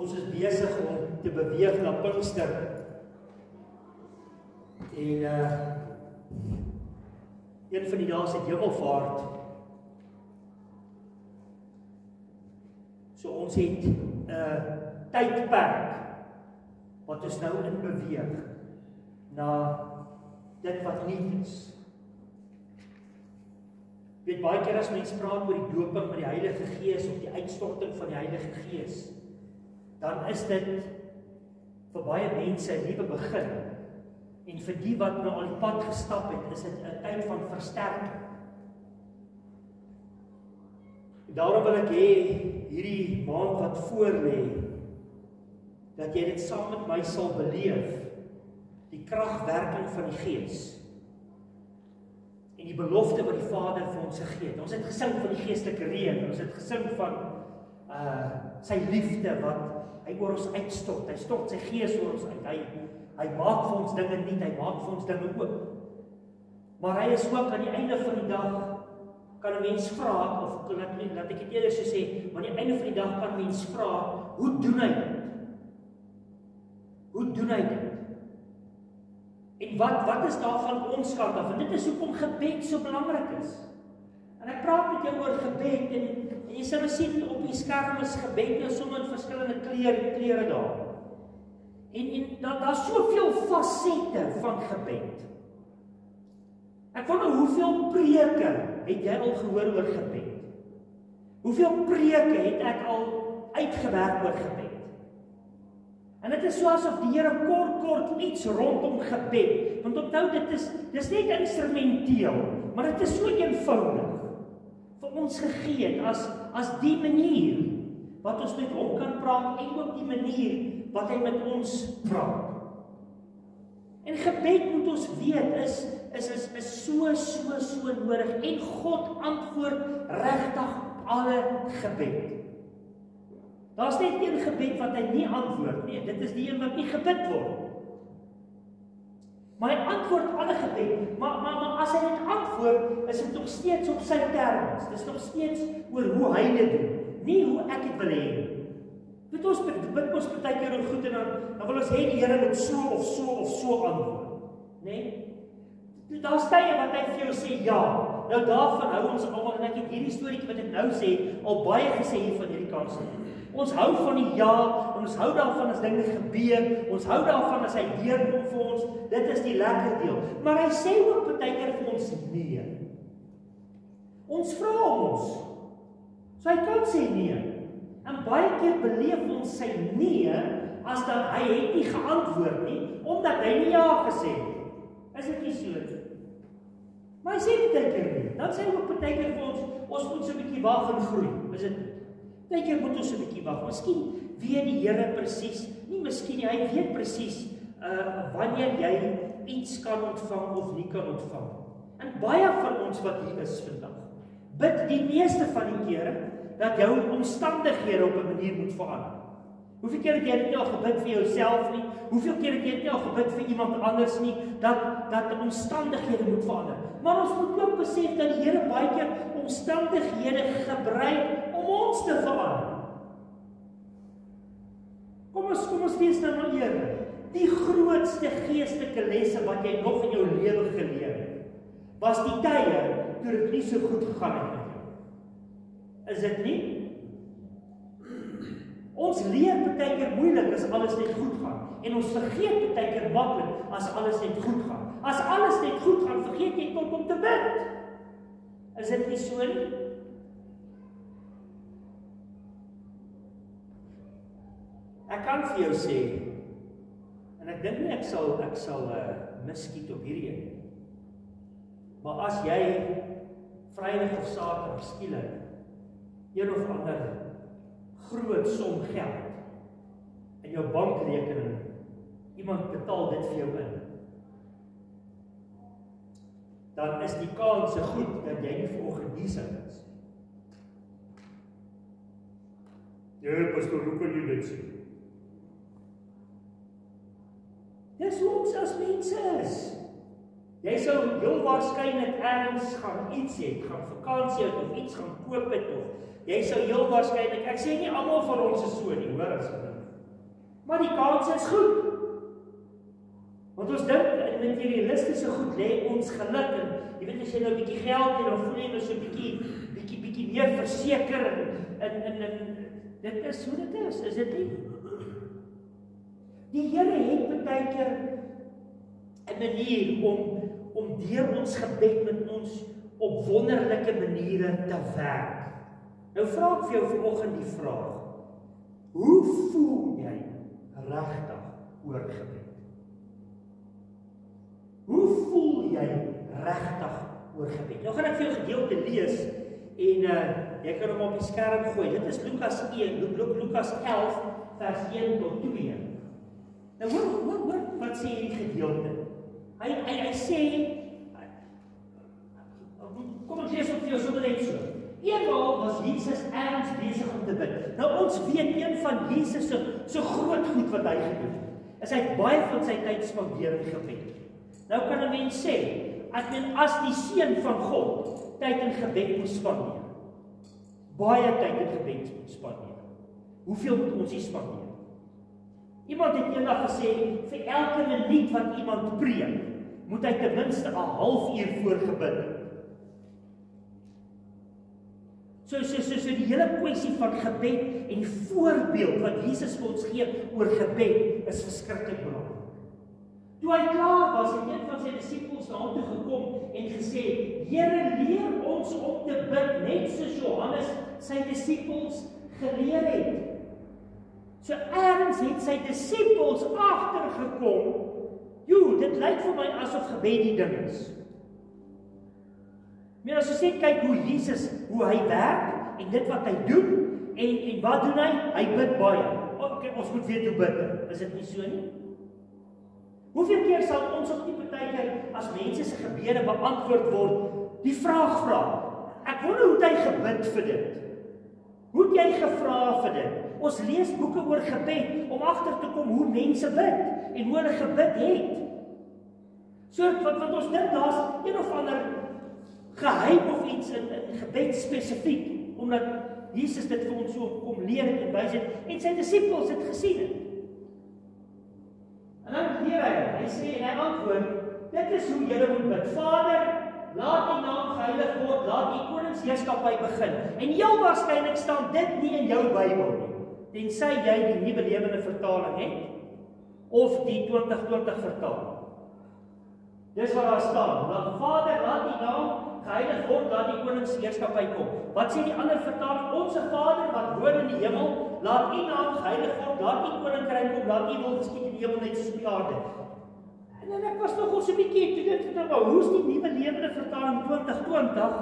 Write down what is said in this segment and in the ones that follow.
Ons is besig om te beweeg na Pinkster. En een van die dae se Hemelvaart. So ons het 'n tydperk wat ons nou in beweeg na dit wat nie is. Weet baie keer as mense praat oor die doping met die Heilige Gees of die uitstorting van die Heilige Gees, dan is dit vir baie mense 'n nuwe begin. En vir die wat nou al die pad gestap het, is dit 'n tyd van versterking. Daarom wil ek hê hierdie maand wat voor lê, dat jy dit saam met my sal beleef, die kragwerking van die Gees. En die belofte wat die Vader vir ons gegee het. Ons het gesing van die geestelike reën, ons het gesing van sy liefde wat hy oor ons uitstort. Hy stort sy Gees oor ons uit. Hy maak vir ons dinge nuut, hy maak vir ons dinge oop. Maar hy is ook aan die einde van die dag, kan 'n mens vra, of laat ek dit eerder so sê, maar aan die einde van die dag kan 'n mens vra, hoe doen hy dit? Hoe doen hy dit? En wat is daar van ons kant af? En dit is hoekom gebed so belangrik is. En ek praat met jou oor gebed, en jy sal sien op die skerm is gebed nou sommer in verskillende kleure daar. En daar's soveel fasette van gebed. Ek wonder hoeveel preke het jy al gehoor oor gebed? Hoeveel preke het ek al uitgewerk oor gebed? En dit is so asof die Here kort iets rondom gebed, want onthou dis net instrumenteel, maar dit is so eenvoudig vir ons gegee as die manier wat ons met hom kan praat en ook die manier wat hy met ons praat. En gebed moet ons weet is so nodig en God antwoord regtig alle gebed. Daar's net een gebed wat hy nie antwoord nie, dit is die een wat nie gebid word. Maar hy antwoord alle gebed, maar as hy dit antwoord, is dit nog steeds op sy terme. Dit is nog steeds oor hoe hy dit doen, nie hoe ek dit wil hê. Weet ons bid ons baie keer goed en dan wil ons hê die Here moet so antwoord, né? Daar's tye wat hy vir jou sê ja. Nou daarvan hou ons almal, en ek het hierdie storieetjie wat ek nou sê al baie gesê hier van hierdie kant. Ons hou van die ja, en ons hou daarvan as dinge gebeur, ons hou daarvan as hy deurkom vir ons, dit is die lekker deel. Maar hy sê ook baie keer vir ons nee. Ons vra ons, so hy kan sê nee. En baie keer beleef ons sy nee, as dat hy het nie geantwoord nie, omdat hy nie ja gesê het. Is dit nie so? Maar hy sê baie keer nie. Dan sê hy ook baie keer vir ons moet so 'n bietjie wag en groei. Is dit? Baie keer moet ons so 'n bietjie wag. Miskien weet die Here presies, nie miskien nie, hy weet presies wanneer jy iets kan ontvang of nie kan ontvang. En baie van ons wat hier is vandag, bid die meeste van die kere dat jou omstandighede op 'n manier moet verander. Hoeveel keer het jy dit al gebid vir jouself nie? Hoeveel keer het jy dit al gebid vir iemand anders nie? Dat die omstandighede moet verander. Maar ons moet ook besef dat die Here baie keer omstandighede gebruik om ons te verander. Kom ons wees nou maar eerlik. Die grootste geestelike lesse wat jy nog in jou lewe geleer het, was die tye toe dit nie so goed gegaan het met jou. Is dit nie? Ons leer baie keer moeilik as alles net goed gaan. En ons vergeet baie keer maklik as alles net goed gaan. As alles net goed gaan, vergeet jy tot om te bid. Is dit nie so nie? Ek kan vir jou sê, en ek dink nie ek sal miskiet op hierdie een. Maar as jy Vrydag of Saterdag skielik een of ander groot som geld in jou bankrekening, iemand betaal dit vir jou in, dan is die kans goed dat jy nie vanoggend hier is. Ja, pastoor, hoe kan jy dit sê? Dis hoe ons as mense is. Jy sou heel waarskynlik ergens gaan iets hê, gaan vakansie het of iets gaan koop het of jy sou heel waarskynlik, ek sê nie almal van ons is so nie, hoor asseblief. Maar die kans is goed. Want ons dink in materialistiese goed lê ons geluk in. Jy weet as jy nou 'n bietjie geld het, dan voel jy nou so 'n bietjie meer verseker en dit is hoe dit is dit nie? Die Here het baie keer 'n manier om deur ons gebed met ons op wonderlike maniere te werk. Nou vra ek vir jou vanoggend die vraag: hoe voel jy regtig oor gebed? Hoe voel jy regtig oor gebed? Nou gaan ek vir jou gedeelte lees en jy kan hom op die skerm gooi. Dit is Lukas 11 vers 1 tot 2. Nou hoor wat sê hierdie gedeelte. Hy sê, kom ek lees op vir jou sommer net so. Eenmaal was Jesus ergens besig om te bid. Nou ons weet een van Jesus se groot goed wat hy gedoen het, is hy baie van sy tyd spandeer in gebed. Nou kan 'n mens sê, as die seun van God tyd in gebed moet spandeer, baie tyd in gebed moet spandeer, hoeveel moet ons hier spandeer? Iemand het eendag gesê, vir elke minuut wat iemand preek, moet hy ten minste 'n halfuur voor gebid het. So die hele kwessie van gebed en die voorbeeld wat Jesus vir ons gee oor gebed is verskriklik belangrik. Toe hy klaar was, het een van sy disippels na hom toe gekom en gesê, Here, leer ons om te bid, net soos Johannes sy disippels geleer het. So ergens het sy disippels agtergekom, dit lyk vir my asof gebed die ding is. Maar as ons net kyk hoe Jesus, hoe hy werk, en dit wat hy doen, en wat doen hy? Hy bid baie. Okay, ons moet weet hoe bid, is dit nie so nie? Hoeveel keer sal ons op die partykeer, as mense se gebede beantwoord word, die vraag vra, ek wonder hoe het hy gebid vir dit? Hoe het jy gevra vir dit? Ons lees boeke oor gebed, om agter te kom hoe mense bid, en hoe hulle gebid het. So, want ons dink daar's een of ander geheim of iets in gebed spesifiek, omdat Jesus dit vir ons so kom leer en wys het, en sy disippels het gesien het. En dan leer hy sê en hy antwoord, dit is hoe julle moet bid. Vader, laat die naam geheilig word, laat die koningsheerskappy begin. En heel waarskynlik staan dit nie in jou Bybel nie, tensy jy die Nuwe Lewende Vertaling het, of die 2020 vertaling. Dis wat daar staan, Vader, laat die naam geheilig word, laat die koningsheerskappy kom. Wat sê die ander vertaling? Onse Vader wat woon in die hemel, laat U naam geheilig word, laat U koninkryk kom, laat U wil geskied in die hemel net soos op die aarde. En ek was nogal so 'n bietjie toe dit maar hoe is die Nuwe Lewende Vertaling 2020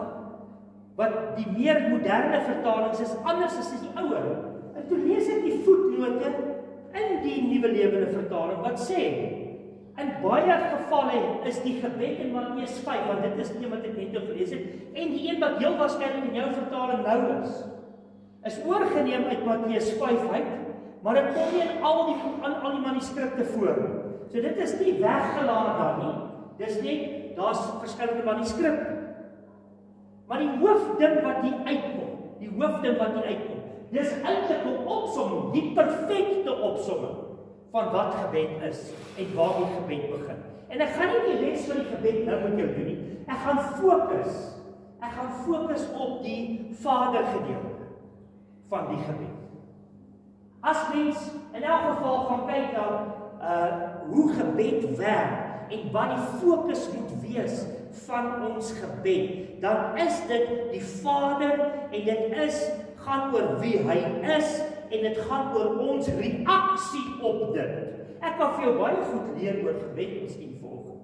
wat die meer moderne vertalings is anders as die ouer. En toe lees ek die voetnote in die Nuwe Lewende Vertaling wat sê, in baie gevalle is die gebed in Matteus 5, want dit is die wat ek net nou gelees het, en die een wat heel waarskynlik in jou vertaling nou is oorgeneem uit Matteus 5 uit, maar dit kom nie in al die manuskripte voor. So dit is nie weggelaat daar nie, dis net, daar's verskillende manuskripte. Maar die hoofding wat hier uitkom, dis eintlik 'n opsomming, die perfekte opsomming van wat gebed is en waar die gebed begin. En ek gaan nie die res van die gebed nou met jou doen nie. Ek gaan fokus op die Vader gedeelte van die gebed. As mens in elk geval gaan kyk na hoe gebed werk en wat die fokus moet wees van ons gebed, dan is dit die Vader en dit gaan oor wie hy is en dit gaan oor ons reaksie op dit. Ek kan vir jou baie goed leer oor gebed miskien volgende.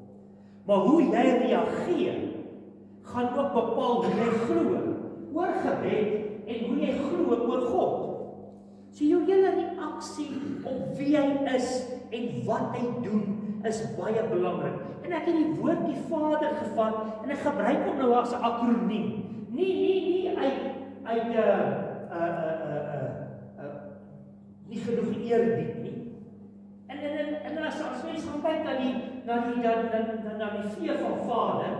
Maar hoe jy reageer, gaan ook bepaal hoe jy glo oor gebed en hoe jy glo oor God. So jou hele reaksie op wie hy is en wat hy doen is baie belangrik. En ek het die woord die Vader gevat en ek gebruik hom nou as 'n akroniem. Nie nie genoeg eerbied nie. En as mens gaan kyk na die V van Vader,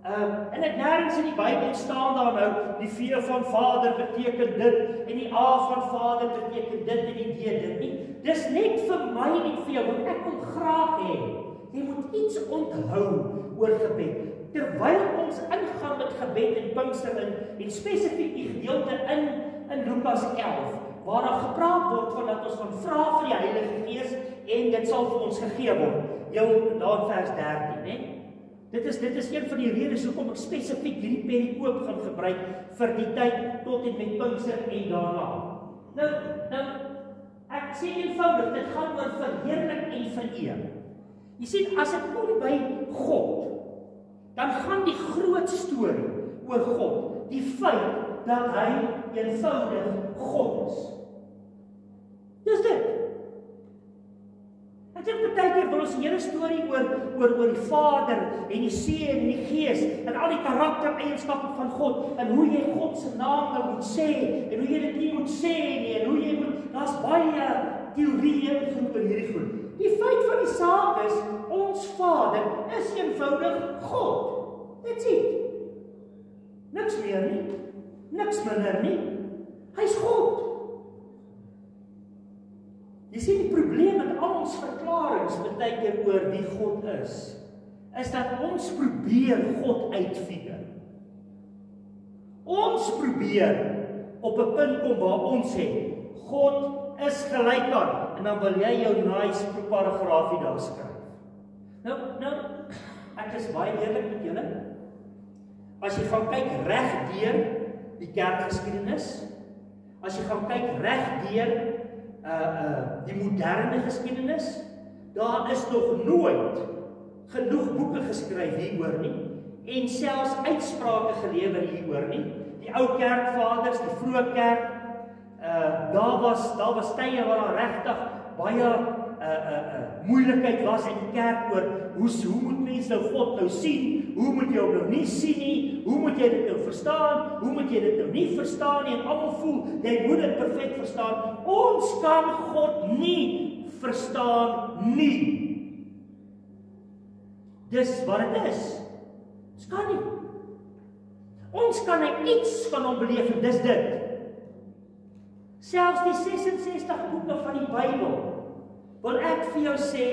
En dit nêrens in die Bybel staan daar nou, die V van Vader beteken dit, en die A van Vader beteken dit, en die D dit nie. Dis net vir my en vir jou, want ek wil graag hê, jy moet iets onthou oor gebed. Terwyl ons ingaan met gebed en Pinkster en spesifiek die gedeelte in Lukas 11, waar daar gepraat word van dat ons gaan vra vir die Heilige Gees en dit sal vir ons gegee word. Jou daar in vers 13, né? Dit is een van die redes hoekom ek spesifiek hierdie perikoop gaan gebruik vir die tyd tot en met Pinkster en daarna. Nou ek sê eenvoudig, dit gaan oor verheerlik en vereer. Jy sien, as dit kom by God, dan gaan die groot storie oor God, die feit dat hy eenvoudig God is. Dis dit. Ek dink baie keer wil ons 'n hele storie oor die Vader en die Seun en die Gees en al die karaktereienskappe van God en hoe jy God se naam nou moet sê en hoe jy dit nie moet sê nie en hoe jy moet, daar's baie teorieë en goed oor hierdie goed. Die feit van die saak is, ons Vader is eenvoudig God. That's it. Niks meer nie, niks minder nie. Hy's God. Jy sien die probleem met al ons verklaringe baie keer oor wie God is dat ons probeer God uitfigure. Ons probeer op 'n punt kom waar ons sê, God is gelyk aan, en dan wil jy jou nice paragraafie daar skryf. Nou, ek is baie eerlik met julle. As jy gaan kyk reg deur die kerkgeskiedenis, as jy gaan kyk reg deur die moderne geskiedenis, daar is nog nooit genoeg boeke geskryf hieroor nie, en selfs uitsprake gelewer hieroor nie. Die ou kerkvaders, die vroeë kerk, daar was tye waar daar regtig baie moeilikheid was in die kerk oor hoe moet mense nou God nou sien, hoe moet jy hom nou nie sien nie, hoe moet jy dit nou verstaan, hoe moet jy dit nou nie verstaan nie, en almal voel, jy moet dit perfek verstaan. Ons kan God nie verstaan nie. Dis wat dit is. Ons kan nie. Ons kan iets van hom beleef en dis dit. Selfs die 66 boeke van die Bybel, wil ek vir jou sê,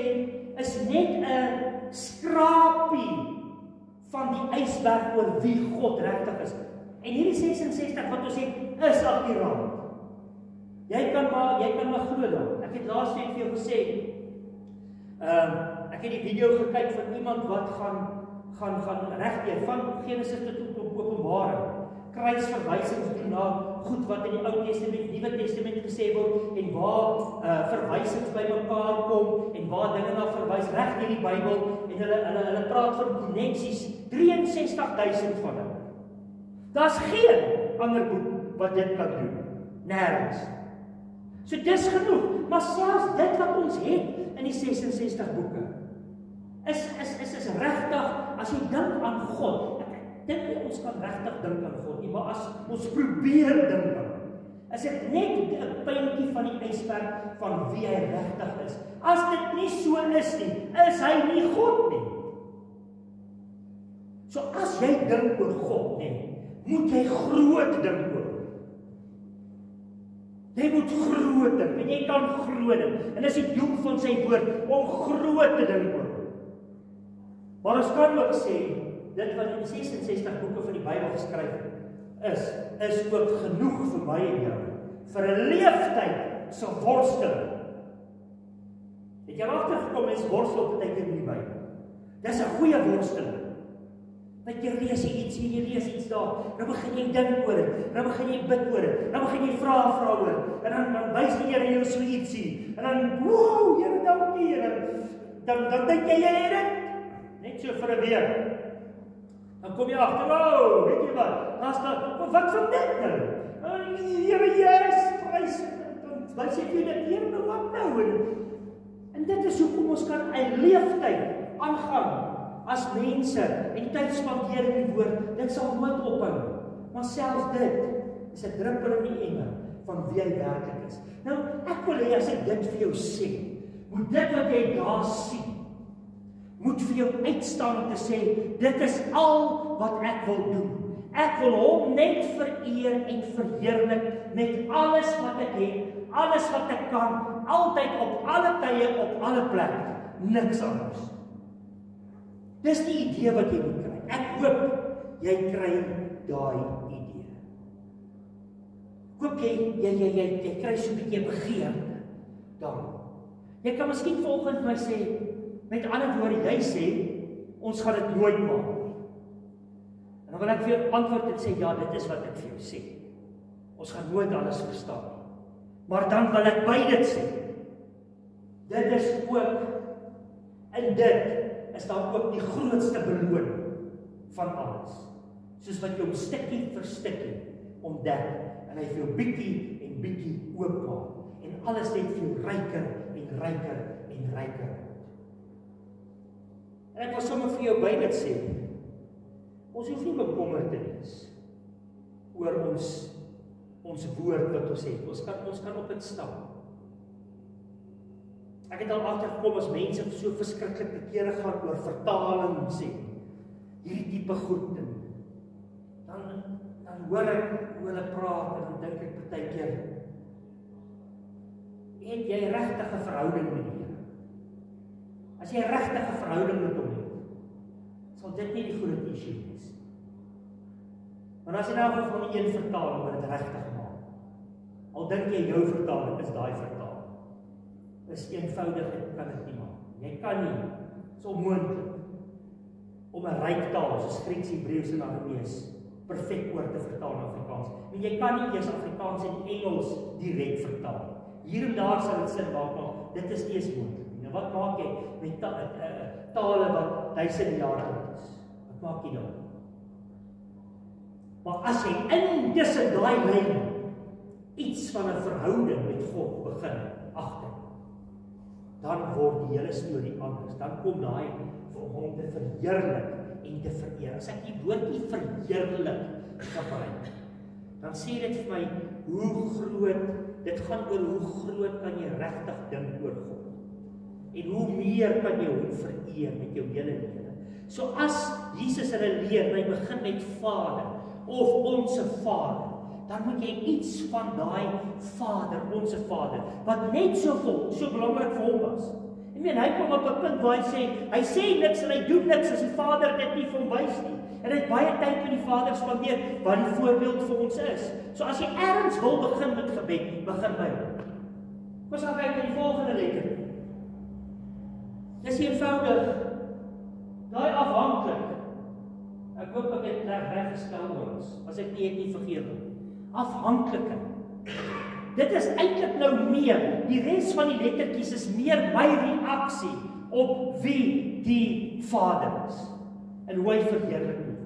is net 'n skrapie van die ysberg oor wie God regtig is. En hierdie 66 wat ons het, is akkuraat. Jy kan maar glo dan. Ek het laas net vir jou gesê, ek het die video gekyk van iemand wat gaan regdeur van Genesis tot Openbaring kruisverwysings doen na goed wat in die Ou Testament, Nuwe Testament gesê word en waar verwysings bymekaar kom en waar dinge na verwys reg deur die Bybel en hulle praat van koneksies, 63,000 van hulle. Daar's geen ander boek wat dit kan doen. Nêrens. So dis genoeg, maar selfs dit wat ons het in die 66 boeke is regtig, as jy dink aan God, ek dink nie ons kan regtig dink aan God nie, maar as ons probeer dink aan, is dit net 'n puntjie van die ysberg van wie hy regtig is. As dit nie so is nie, is hy nie God nie. So as jy dink oor God, moet jy groot dink oor. Jy moet groot dink, en jy kan groot dink. En dis die doel van sy woord, om groot te dink oor. Maar ons kan ook sê, dit wat in die 66 boeke van die Bybel geskryf is ook genoeg vir my en jou, vir 'n leeftyd se worsteling. Het jy agtergekom, mens worstel baie keer in die Bybel. Dis 'n goeie worsteling. Want jy lees iets hier, jy lees iets daar, dan begin jy dink oor dit, dan begin jy bid oor dit, dan begin jy vra oor, en dan wys die Here jou so ietsie, en dan, wow, Here, dankie, en dan dink jy het dit, net so vir 'n week. Dan kom jy agter, wow, weet jy wat van dit nou? Here, yes, prys, dan wys jy dit, Here, nou wat nou? En dit is hoekom ons kan 'n leeftyd aangaan, as mense en tyd spandeer in die woord, dit sal nooit ophou. Maar selfs dit is 'n druppel in die emmer van wie hy werklik is. Nou, ek wil hê as ek dit vir jou sê, moet dit wat jy daar sien, moet vir jou uitstaan om te sê, dit is al wat ek wil doen. Ek wil hom net vereer en verheerlik met alles wat ek het, alles wat ek kan, altyd op alle tye, op alle plekke, niks anders. Dis die idee wat jy moet kry. Ek hoop jy kry daai idee. Ek hoop jy kry so 'n bietjie begeerte daarom. Jy kan miskien volgens my sê, met ander woorde, jy sê, ons gaan dit nooit maak. En dan wil ek vir jou antwoord en sê, ja, dit is wat ek vir jou sê. Ons gaan nooit alles verstaan. Maar dan wil ek by dit sê, dit is ook, in dit is daar ook die grootste beloning van alles. Soos wat jy om stukkie vir stukkie ontdek, en hy vir jou bietjie en bietjie oopmaak, en alles net vir jou ryker en ryker en ryker. En ek wil sommer vir jou by dit sê, ons hoef nie bekommerd te wees oor ons woord wat ons het. Ons kan op dit staan. Ek het al agtergekom as mense so verskriklik te kere gaan oor vertaling sê, hierdie tipe goed, dan hoor ek hoe hulle praat en dan dink ek partykeer, het jy regtig 'n verhouding met die Here? As jy regtig 'n verhouding met hom het, sal dit nie die groot issue wees. Maar as jy nou van die een vertaling wat dit regtig maak, al dink jy jou vertaling is daai vertaling, is eenvoudig en kan dit nie maak. Jy kan nie, is onmoontlik, om 'n ryk taal soos Grieks, Hebreëus en Aramees perfek oor te vertaal in Afrikaans. En jy kan nie eers Afrikaans en Engels direk vertaal. Hier en daar sal dit sin maak, maar dit is nie eens moontlik. Nou wat maak jy met tale wat duisende jare oud is? Wat maak jy dan? Maar as jy intussen daai lyn iets van 'n verhouding met God begin agter, dan word die hele storie anders. Dan kom daai vir hom te verheerlik en te vereer. As ek die woordjie verheerlik gebruik, dan sê dit vir my hoe groot, dit gaan oor hoe groot kan jy regtig dink oor God. En hoe meer kan jy hom vereer met jou hele lewe. So as Jesus hulle leer, hy begin met Vader of onsse Vader, dan moet jy iets van daai Vader, onsse Vader, wat net so belangrik vir hom was. Ek meen, hy kom op 'n punt waar hy sê niks en hy doen niks as die Vader dit nie vir hom wys nie. En hy het baie tyd met die Vader spandeer, wat die voorbeeld vir ons is. So as jy ergens wil begin met gebed, begin by hom. Kom ons gaan kyk na die volgende letter. Dis eenvoudig, daai afhanklik. Ek hoop ek het reg gestel oor ons, as ek nie vergewe. Afhanklike. Dit is eintlik nou meer, die res van die lettertjies is meer my reaksie op wie die Vader is, en hoe hy verheerlik word.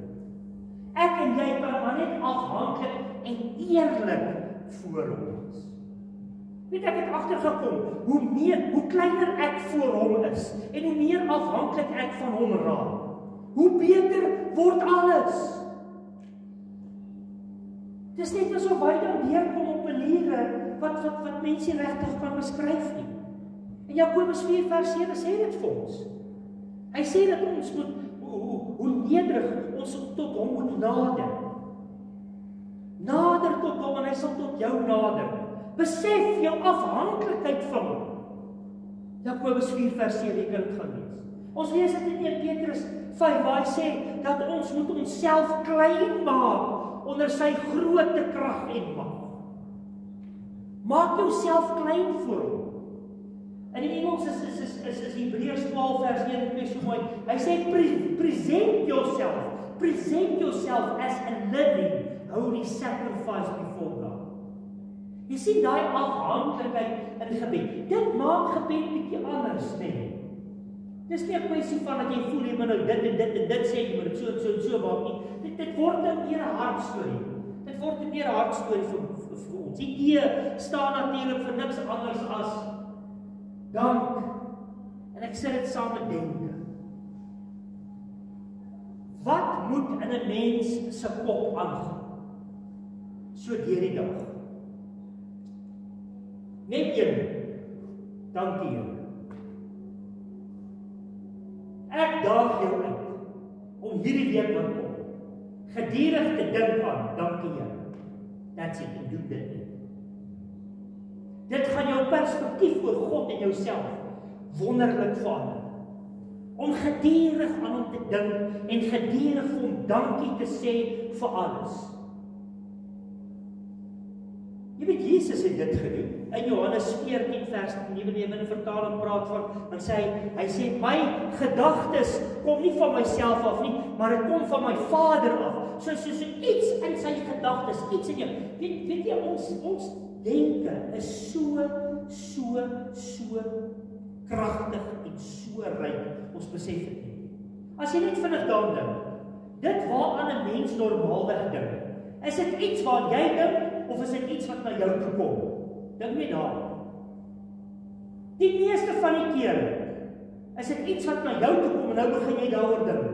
Ek en jy kan maar net afhanklik en eerlik voor hom is. Weet ek het agtergekom, hoe kleiner ek voor hom is, en hoe meer afhanklik ek van hom raak, hoe beter word alles. Dis net asof hy dan deurkom op maniere wat mense regtig kan beskryf nie. En Jakobus 4 vers 7 sê dit vir ons. Hy sê dat ons moet, hoe nederig ons tot hom moet nader. Nader tot hom en hy sal tot jou nader. Besef jou afhanklikheid van hom. Jakobus 4 vers 7, jy kan dit gaan lees. Ons lees dit in 1 Petrus 5 waar hy sê dat ons moet onsself klein maak onder sy groote krag en mag. Maak jouself klein voor hom. In die Engels is Hebreërs 12 vers 1 en 2 so mooi. Hy sê present yourself as a living holy sacrifice before God. Jy sien daai afhanklikheid in gebed. Dit maak gebed bietjie anders, nee. Dis nie 'n kwessie van dat jy voel jy moet nou dit en dit sê, jy moet dit so en so maak nie. Dit word nou meer 'n hartstorie. Dit word meer 'n hartstorie vir ons. Die idee staan natuurlik vir niks anders as dank. En ek sê dit saam met denke. Wat moet in 'n mens se kop aangaan? So deur die dag. Net een. Dankie Here. Ek daag jou uit om hierdie week wat kom gedurig te dink aan, dankie Here. That's it, en doen dit nie. Dit gaan jou perspektief oor God en jouself wonderlik verander. Om gedurig aan hom te dink en gedurig vir hom dankie te sê vir alles. Jy weet, Jesus het dit gedoen. In Johannes 14 vers 10, Nuwe Lewende Vertaling praat van, dan sê hy sê, my gedagtes kom nie van myself af nie, maar dit kom van my Vader af. So iets in sy gedagtes, iets in jou. Weet jy, ons denke is so kragtig en so ryk. Ons besef dit nie. As jy net vinnig daaraan dink, dit waaraan 'n mens normaalweg dink, is dit iets wat jy dink, of is dit iets wat na jou toe kom? Dink nie daaraan. Die meeste van die kere is dit iets wat na jou toe kom en nou begin jy daaroor dink.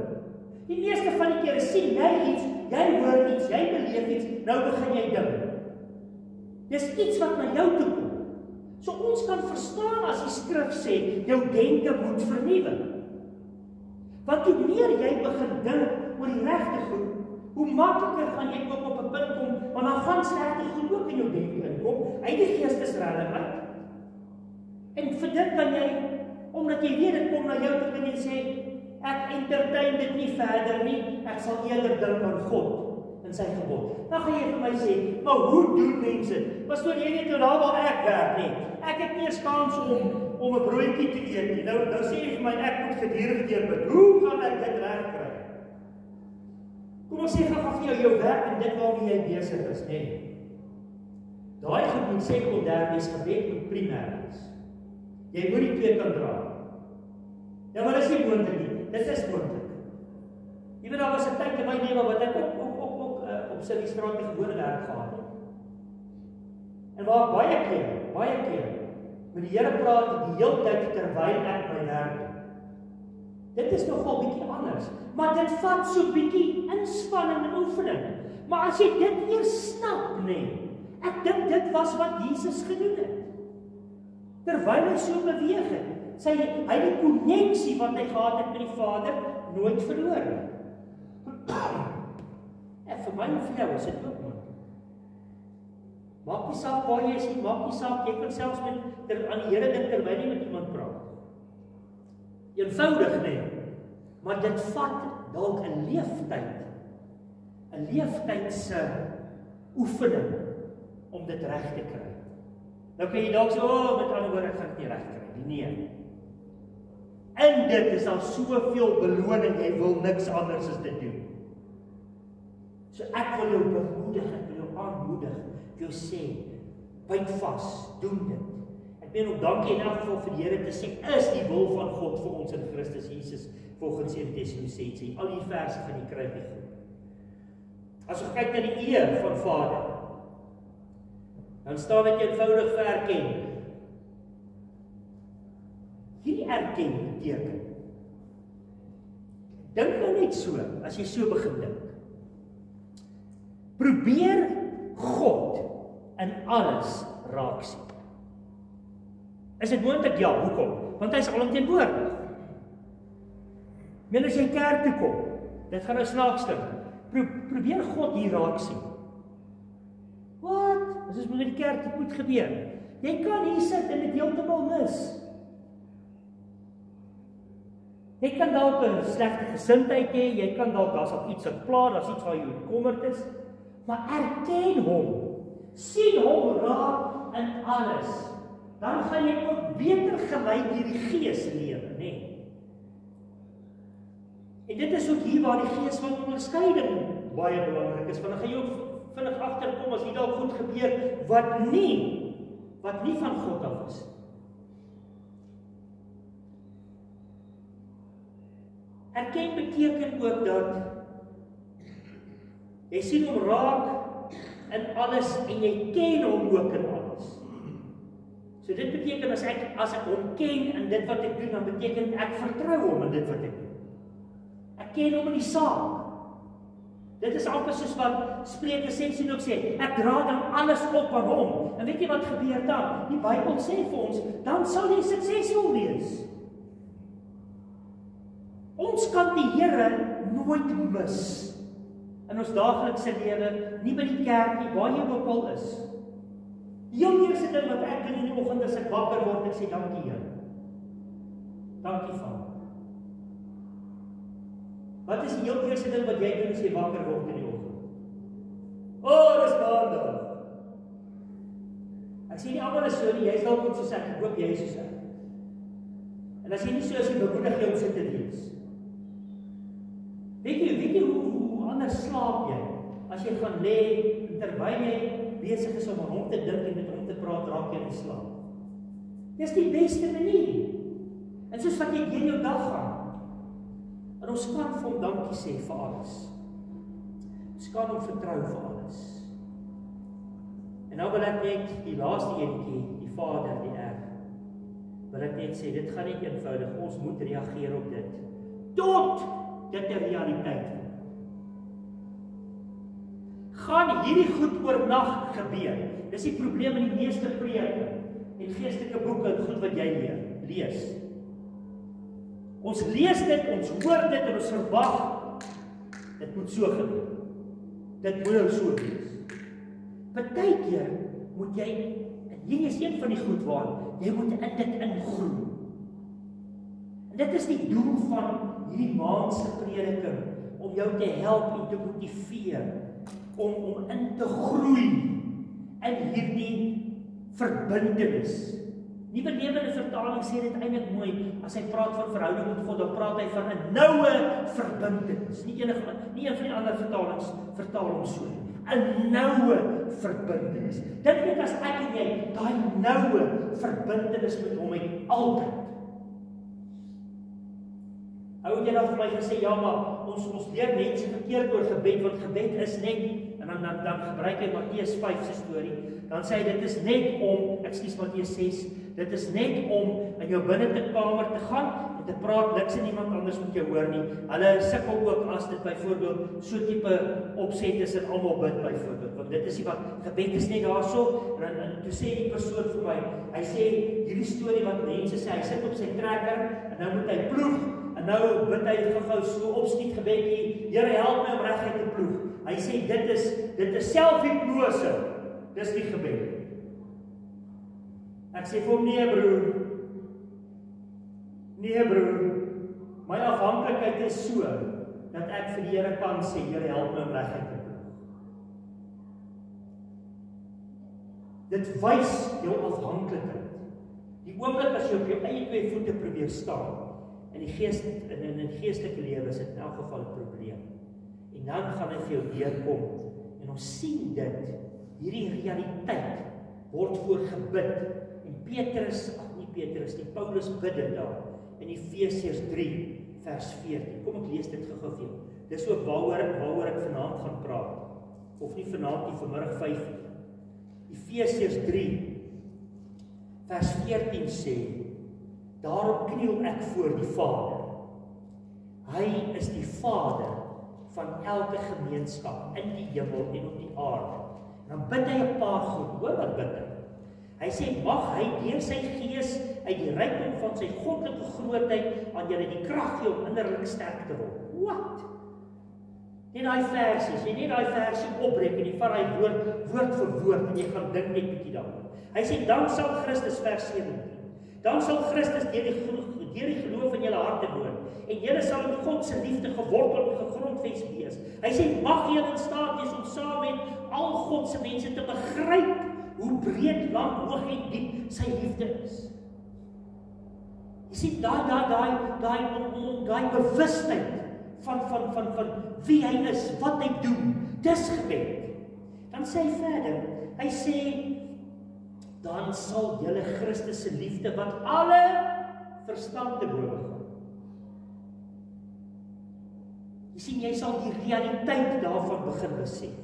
Die meeste van die kere sien jy iets, jy hoor iets, jy beleef iets, nou begin jy dink. Dis iets wat na jou toe kom. So ons kan verstaan as die skrif sê, jou denke moet vernuwe. Want hoe meer jy begin dink oor die regte goed, hoe makliker gaan jy ook op 'n punt kom, want dan gaan slegte goed ook in jou denke inkom, uit die geestesrealiteit. En vir dit kan jy, omdat jy weet dit kom na jou toe, kan jy sê, ek entertain dit nie verder nie, ek sal eerder dink aan God in sy gebod. Dan gaan jy vir my sê, maar hoe doen mense? Pastoor, jy weet nou daar waar ek werk nie. Ek het nie eens kans om 'n broodjie te eet nie. Nou sê jy vir my, ek moet gedurig deurbid. Hoe gaan ek dit regkry? Kom ons sê gou vir jou werk en dit waarmee jy besig is, nê? Daai goed moet sekondêr wees, gebed moet primêr wees. Jy moet die twee kan dra. Ja, maar dis nie moontlik nie. Dit is moontlik. Jy weet, daar was 'n tyd in my lewe wat ek ook op sy straat die gewone werk gehad het. En waar baie keer met die Here praat die hele tyd terwyl ek my werk doen. Dit is nogal bietjie anders, maar dit vat so bietjie inspanning en oefening. Maar as jy dit eers snap, ek dink dit was wat Jesus gedoen het. Terwyl hy so beweeg het, hy die koneksie wat hy gehad het met die Vader nooit verloor nie. En vir my en vir jou is dit ook moontlik. Maak nie saak waar jy is nie, maak nie saak, jy kan selfs aan die Here dink terwyl jy met iemand praat. Eenvoudig, maar dit vat dalk 'n leeftyd se oefening om dit reg te kry. Nou kan jy dalk sê, met ander woorde, ek gaan dit nie reg kry nie. Nee. En dit is al soveel beloning, jy wil niks anders as dit doen. So ek wil jou bemoedig, ek wil jou aanmoedig, jou sê, byt vas, doen dit. Ek meen ook dankie in elk geval vir die Here te sê, is die wil van God vir ons in Christus Jesus, volgens 1 Tessalonisense, al die verse van die kry nie goed. As ons kyk na die eer van Vader, dan staan dit eenvoudig vir erken. Hierdie erken beteken, dink nou net so, as jy so begin dink. Probeer God in alles raak sien. Is dit moontlik? Ja, hoekom? Want hy is alomteenwoordig. As jy kerk toe kom, dit gaan nou snaaks klink. Probeer God hier raak sien. Wat? As ons moet in die kerk, dit moet gebeur. Jy kan hier sit en dit heeltemal mis. Jy kan dalk 'n slegte gesindheid hê, jy kan dalk daar's op iets wat pla, daar's iets waar jy bekommerd is, maar erken hom. Sien hom raak in alles. Dan gaan jy ook beter gelei deur die Gees lewe, En dit is ook hier waar die Gees van onderskeiding baie belangrik is, want dan gaan jy ook vinnig agterkom as hier dalk goed gebeur wat nie van God af is. Erken beteken ook dat jy sien hom raak in alles en jy ken hom ook in alles. So dit beteken as ek hom ken in dit wat ek doen, dan beteken ek vertrou hom in dit wat ek doen. Ek ken hom in die saak. Dit is amper soos wat Spreuke 16 ook sê, ek dra dan alles op aan hom. En weet jy wat gebeur dan? Die Bybel sê vir ons, dan sal jy suksesvol wees. Ons kan die Here nooit mis in ons daaglikse lewe, nie by die kerk nie, waar jy ook al is. Die heel eerste ding wat ek doen in die oggend as ek wakker word, ek sê dankie Here. Dankie Vader. Wat is die heel eerste ding wat jy doen as jy wakker word in die oggend? Dis Maandag. Ek sê nie almal is so nie, jy is dalk ook soos ek hoop jy is soos ek. En as jy nie so is, jy bemoedig jou om so te lees. Weet jy hoe anders slaap jy? As jy gaan lê, terwyl jy besig is om aan hom te dink en met hom te praat, raak jy in slaap. Dis die beste manier. En soos wat jy deur jou dag gaan, en ons kan vir hom dankie sê vir alles. Ons kan hom vertrou vir alles. En nou wil ek net die laaste enetjie, die Vader, die Erf, wil ek net sê, dit gaan nie eenvoudig, ons moet reageer op dit, tot dit 'n realiteit word. Gaan hierdie goed oornag gebeur? Dis die probleem in die meeste preke en geestelike boeke en goed wat jy lees. Ons lees dit, ons hoor dit en ons verwag, dit moet so gebeur. Dit moet nou so wees. Partykeer moet jy, en hier is een van die goed waar, jy moet in dit ingroei. En dit is die doel van hierdie maand se prediking, om jou te help en te motiveer, om in te groei in hierdie verbintenis. Nuwe Lewende Vertaling sê dit eintlik mooi, as hy praat van verhouding met God, dan praat hy van 'n noue verbintenis. Nie een van die ander vertalings so. 'n Noue verbintenis. Dink net as ek en jy daai noue verbintenis met hom het altyd. Ou jy nou vir my gesê, ja, maar ons leer mense verkeerd oor gebed, want gebed is net, en dan gebruik hy Matteus 5 se storie, dan sê hy, dit is net om, Matteus 6, dit is net om in jou binneste kamer te gaan, en te praat, niks en niemand anders moet jou hoor nie. Hulle sukkel ook as dit byvoorbeeld so tipe opset is en almal bid byvoorbeeld, want dit is die wat, gebed is net daarso, en toe sê die persoon vir my, hy sê, hierdie storie wat mense sê, hy sit op sy trekker, en nou moet hy ploeg, en nou bid hy gou so opskiet gebedjie, Here help my om reguit te ploeg. Hy sê dit is selfhipnose. Dis die gebed. Ek sê vir hom, nee broer. My afhanklikheid is so dat ek vir die Here kan sê, Here help my om reguit te ploeg. Dit wys jou afhanklikheid. Die oomblik as jy op jou eie twee voete probeer staan, in die geestelike lewe is dit in elk geval 'n probleem. En dan gaan hy vir jou deurkom. En ons sien dit, hierdie realiteit word voor gebid. En Petrus, die Paulus bid dit daar in Efesiërs 3 vers 14. Kom ek lees dit gou vir jou. Dis ook waaroor ek vanaand gaan praat. Of nie vanaand nie, vanmiddag 5 uur. Efesiërs 3 vers 14 sê, daarom kniel ek voor die Vader. Hy is die Vader van elke gemeenskap in die hemel en op die aarde. En dan bid hy 'n paar goed. Hoor wat bid hy? Hy sê, mag hy deur sy gees uit die rykdom van sy goddelike grootheid aan julle die krag gee om innerlik sterk te word. Wat? Net daai versie opbreek en jy vat daai woord vir woord en jy gaan dink net bietjie daaroor. Hy sê, dan sal Christus, vers 17, dan sal Christus deur die geloof in julle harte woon, en julle sal in God se liefde gewortel en gegrondves wees. Hy sê, mag julle in staat wees om saam met al God se mense te begryp hoe breed, lank, hoog en diep sy liefde is. Jy sien, daai bewustheid van wie hy is, wat hy doen, dis gebed. Dan sê hy verder, hy sê, dan sal julle Christus se liefde wat alle verstand te bowe gaan. Jy sien, jy sal die realiteit daarvan begin besef.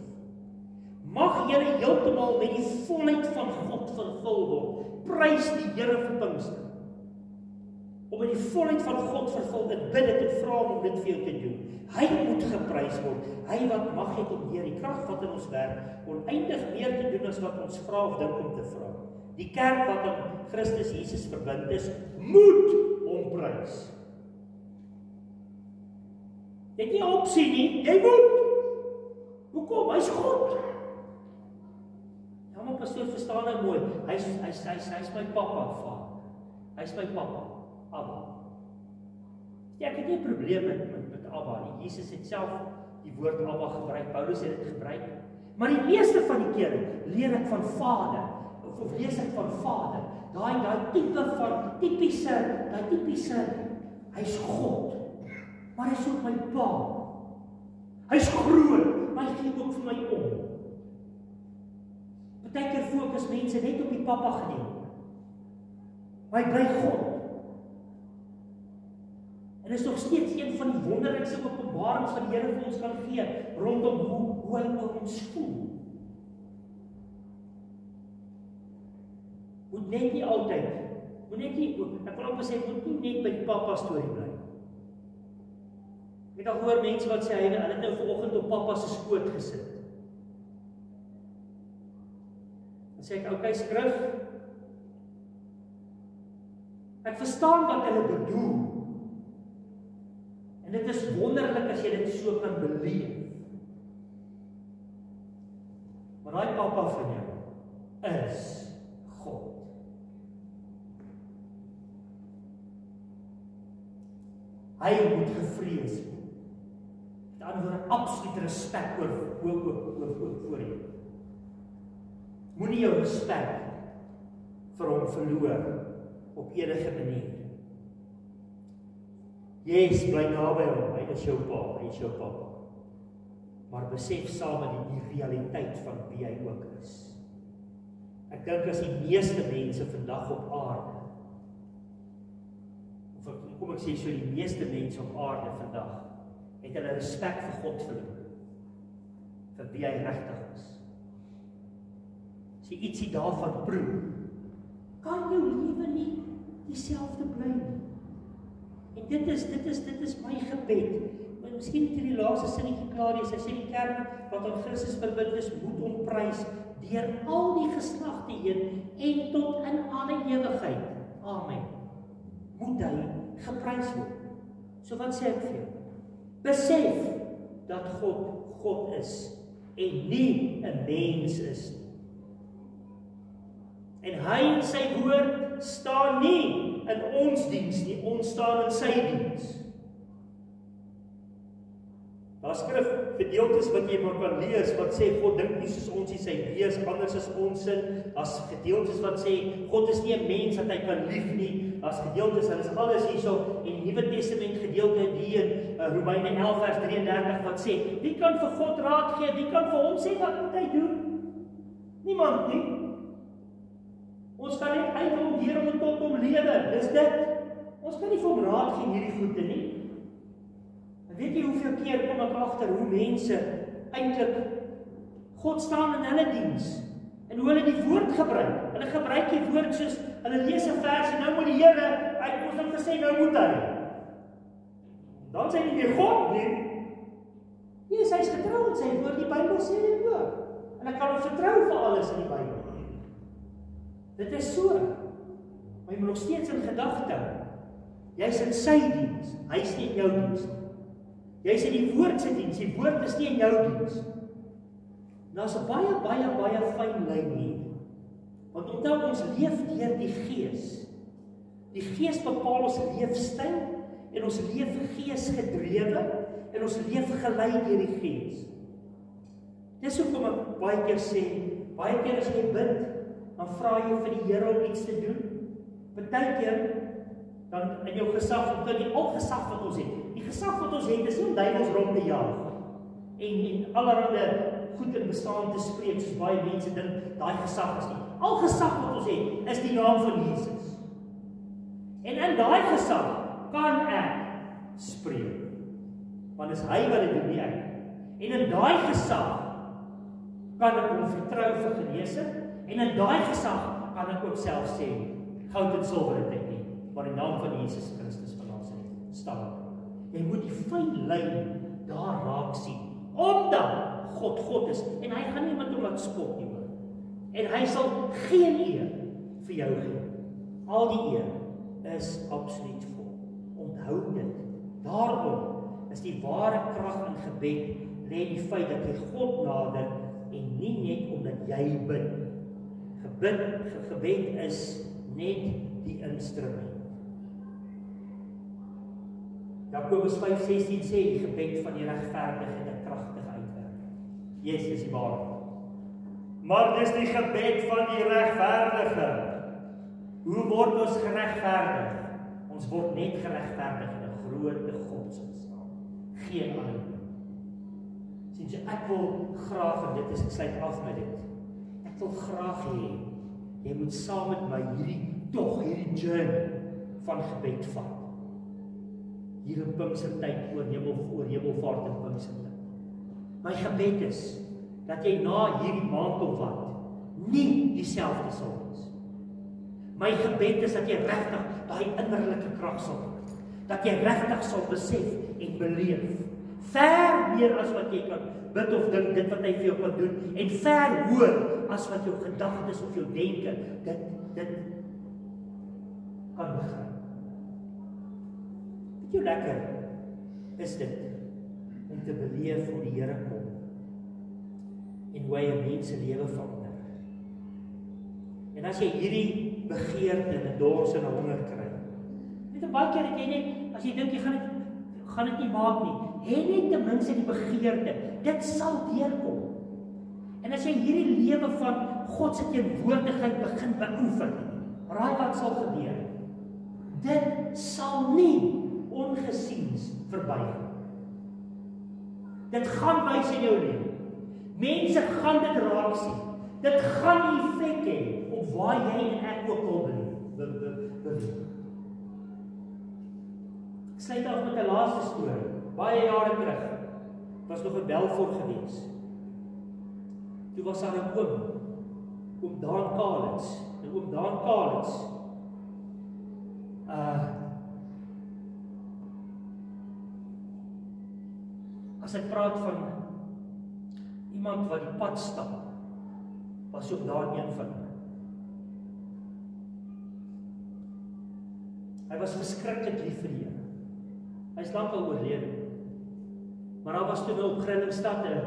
Mag julle heeltemal met die volheid van God vervul word. Prys die Here vir Pinkster. Om met die volheid van God vervul, dit bid dit en vra hom om dit vir jou te doen. Hy moet geprys word. Hy wat mag het om deur die krag wat in ons werk, oneindig meer te doen as wat ons vra of dink om te vra. Die kerk wat aan Christus Jesus verbind is, moet hom prys. Jy het nie 'n opsie nie, jy moet. Hoekom? Hy's God. Ja, maar pastoor, verstaan nou mooi. Hy's my pappa, Vader. Hy's my pappa, Abba. Ja, ek het nie 'n probleem met Abba nie. Jesus het self die woord Abba gebruik, Paulus het dit gebruik. Maar die meeste van die kere leer ek van Vader, of lees ek van Vader. Daai tipe van tipiese, hy's God. Maar hy's ook my pa. Hy's groot, maar hy gee ook vir my om. Partykeer fokus mense net op die pappa gedeelte. Maar hy bly God. En is nog steeds een van die wonderlikste openbarings wat die Here vir ons kan gee rondom hoe hy oor ons voel. Moet net nie altyd, ek wil amper sê, moet nie net by die pappa storie bly. Ek het al gehoor mense wat sê, hy het nou vanoggend op pappa se skoot gesit. Dan sê ek, okay, skrif. Ek verstaan wat hulle bedoel. En dit is wonderlik as jy dit so kan beleef. Maar daai pappa van jou is God. Hy moet gevrees word. Met ander woorde, absoluut respek voor hom. Moenie jou respek vir hom verloor op enige manier. Yes, bly naby hom, hy is jou pa, hy is jou pappa. Maar besef saam met die realiteit van wie hy ook is. Ek dink as die meeste mense vandag op aarde, of kom ek sê so, die meeste mense op aarde vandag, het hulle respek vir God verloor, vir wie hy regtig is. As jy ietsie daarvan proe, kan jou lewe nie dieselfde bly nie. En dit is my gebed. Maar miskien het hierdie laaste sinnetjie klaar is. Hy sê die kerk wat aan Christus verbind is, moet hom prys deur al die geslagte heen en tot in alle ewigheid. Amen. Moet hy geprys word. So wat sê ek vir jou? Besef dat God is en nie 'n mens is nie. En hy en sy woord staan nie in ons diens nie, ons staan in sy diens. Daar skrif gedeeltes wat jy maar kan lees, wat sê God dink nie soos ons nie, sy wees anders as ons sin. Daar's gedeeltes wat sê God is nie 'n mens dat hy kan lief nie. Daar's gedeeltes, hulle is alles hierso in die Nuwe Testament gedeelte die in Romeine 11 vers 33 wat sê, wie kan vir God raad gee? Wie kan vir hom sê wat moet hy doen? Niemand nie. Ons kan net uit hom deur hom tot hom lewe. Dis dit. Ons kan nie vir hom raad gee hierdie goede nie. En weet jy hoeveel keer kom ek agter hoe mense eintlik God staan in hulle diens en hoe hulle die woord gebruik. Hulle gebruik die woord soos hulle lees 'n vers en nou moet die Here, hy het ons dan gesê nou moet hy. Dan sê hy nie meer God nie. Jesus, hy is getrou aan sy woord. Die Bybel sê dit ook. En ek kan hom vertrou vir alles in die Bybel. Dit is so. Maar jy moet nog steeds in gedagte hou. Jy's in sy diens, hy's nie in jou diens nie. Jy's in die woord se diens, die woord is nie in jou diens. Daar's 'n baie fyn lyn hier. Want onthou ons leef deur die Gees. Die Gees bepaal ons leefstyl en ons leef geesgedrewe en ons leef gelei deur die Gees. Dis hoekom ek baie keer sê, baie keer as jy bid, dan vra jy vir die Here om iets te doen. Partykeer dan in jou gesag, want die al gesag wat ons het. Die gesag wat ons het is nie om duiwels rond te jaag en allerlei goed in bestaan te spreek soos baie mense dink daai gesag is nie. Al gesag wat ons het is die naam van Jesus. En in daai gesag kan ek spreek. Want is hy wat dit doen, nie ek. En in daai gesag kan ek hom vertrou vir genesing. En in daai gesag kan ek ook self sê, goud en silwer het ek nie, maar in die naam van Jesus Christus van Nasaret staan. Jy moet die fyn lyn daar raak sien, omdat God is, en hy gaan nie met hom laat spot nie, hoor. En hy sal geen eer vir jou gee. Al die eer is absoluut vol. Onthou dit. Daarom is die ware krag in gebed lê in die feit dat jy God nader en nie net omdat jy bid. Gebed is net die instrument. Jakobus 5:16 sê die gebed van die regverdige het 'n kragtige uitwerking. Jesus is die waarheid. Maar dis die gebed van die regverdige. Hoe word ons geregverdig? Ons word net geregverdig in 'n groot God se naam. Geen ander. Sien jy, ek wil graag, en dit is, ek sluit af met dit. Ek wil graag hê jy moet saam met my hierdie journey van gebed vat. Hier in Pinkstertyd oor Hemelvaart en Pinkstertyd. My gebed is dat jy na hierdie maand of wat nie dieselfde sal wees. My gebed is dat jy regtig daai innerlike krag sal hê. Dat jy regtig sal besef en beleef. Ver meer as wat jy kan bid of dink, dit wat hy vir jou kan doen, en ver hoër as wat jou gedagtes of jou denke dit kan begryp. Weet jy lekker is dit om te beleef hoe die Here kom en hoe hy 'n mens se lewe verander. En as jy hierdie begeerte en 'n dors en 'n honger kry, weet baie keer dat jy net, as jy dink jy gaan dit nie maak nie, hê net ten minste die begeerte, dit sal deurkom. En as jy hierdie lewe van God se teenwoordigheid begin beoefen, raai wat sal gebeur? Dit sal nie ongesiens verbygaan. Dit gaan wys in jou lewe. Mense gaan dit raak sien. Dit gaan effek hê op waar jy en ek ook al beweeg. Ek sluit af met 'n laaste storie. Baie jare terug was nog in Belfort gewees. Toe was daar 'n oom Daan Kalens. En oom Daan Kalens as ek praat van iemand wat die pad stap, was ook daar een van hulle. Hy was verskriklik lief vir die Here. Hy is lankal oorlede. Maar daar was toe nou op Grinningstad 'n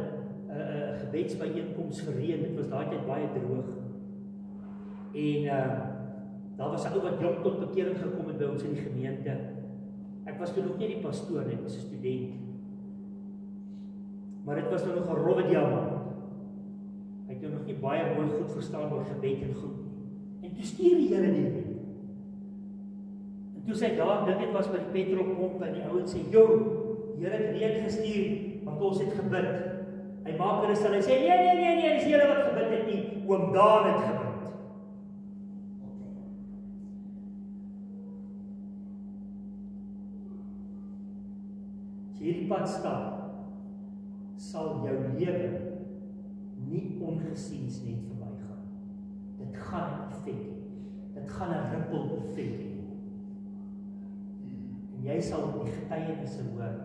gebedsbyeenkoms gereën. Dit was daai tyd baie droog. En daar was 'n ou wat jong tot bekering gekom het by ons in die gemeente. Ek was toe nog nie die pastoor nie, ek was 'n student. Maar dit was nou nog 'n rowwe diamant. Hy het nog nie baie mooi goed verstaan oor gebed en goed. En toe stuur die Here die Here. En toe sê daar, dit was by die petrolpomp en die ouens sê, "Jo, die Here het reën gestuur, want ons het gebid." Hy maak hulle stil, hy sê, nee, dis julle wat gebid het nie, oom Daan het gebid. As jy hierdie pad stap, sal jou lewe nie ongesiens net verbygaan. Dit gaan 'n effek hê. Dit gaan 'n ripple effek hê. En jy sal die getuienisse hoor.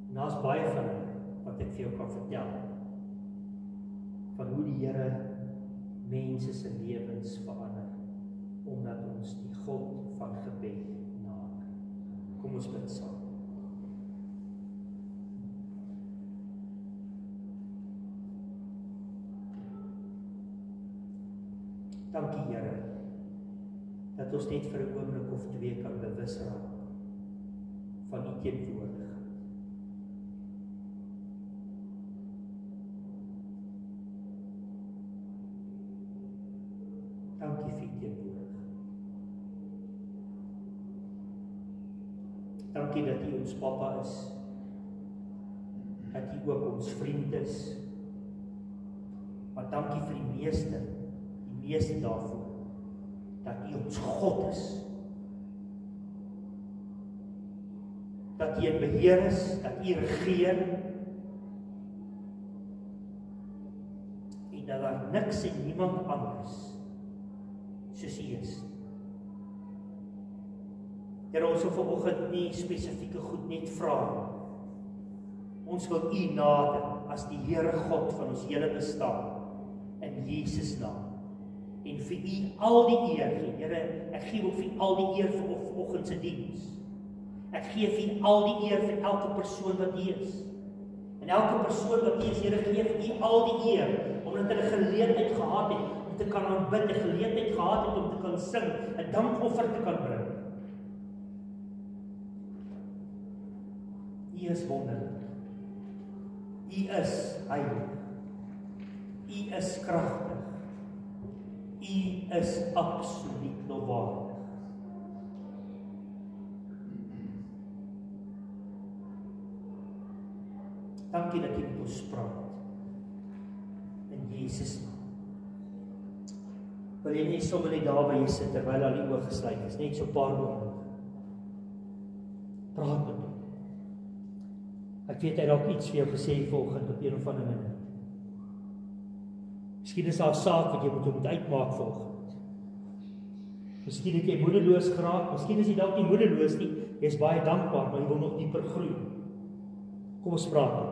En daar's baie van hulle wat ek vir jou kan vertel. Van hoe die Here mense se lewens verander omdat ons die God van gebed nader. Kom ons bid saam. Dankie Here, dat ons net vir 'n oomblik of twee kan bewus raak van U teenwoordigheid. Dankie vir U teenwoordigheid. Dankie dat U ons Papa is, dat U ook ons vriend is, maar dankie vir die meeste daarvoor, dat U ons God is, dat U in beheer is, dat U regeer, en dat daar niks en niemand anders soos U is. Here, ons wil vanoggend nie spesifieke goed net vra nie. Ons wil U nader as die Here God van ons hele bestaan, in Jesus naam. En vir U al die eer gee. Here, ek gee ook vir U al die eer vir vanoggend se diens. Ek gee vir U al die eer vir elke persoon wat hier is. En elke persoon wat hier is, Here, gee vir U al die eer, omdat hulle geleentheid gehad het om te kan aanbid, 'n geleentheid gehad het om te kan sing, 'n dankoffer te kan bring. U is wonderlik. U is heilig. U is kragtig. U is absoluut lofwaardig. Dankie dat U met ons praat. In Jesus naam. Wil jy nie sommer net daar waar jy sit, terwyl al die oë gesluit is, net so 'n paar oomblik. Praat met hom. Ek weet hy dalk iets vir jou gesê vanoggend op een of ander manier. Miskien is daar 'n saak wat jy moet uitmaak vanoggend. Miskien het jy moedeloos geraak, miskien is jy dalk nie moedeloos nie, jy is baie dankbaar, maar jy wil nog dieper groei. Kom ons praat.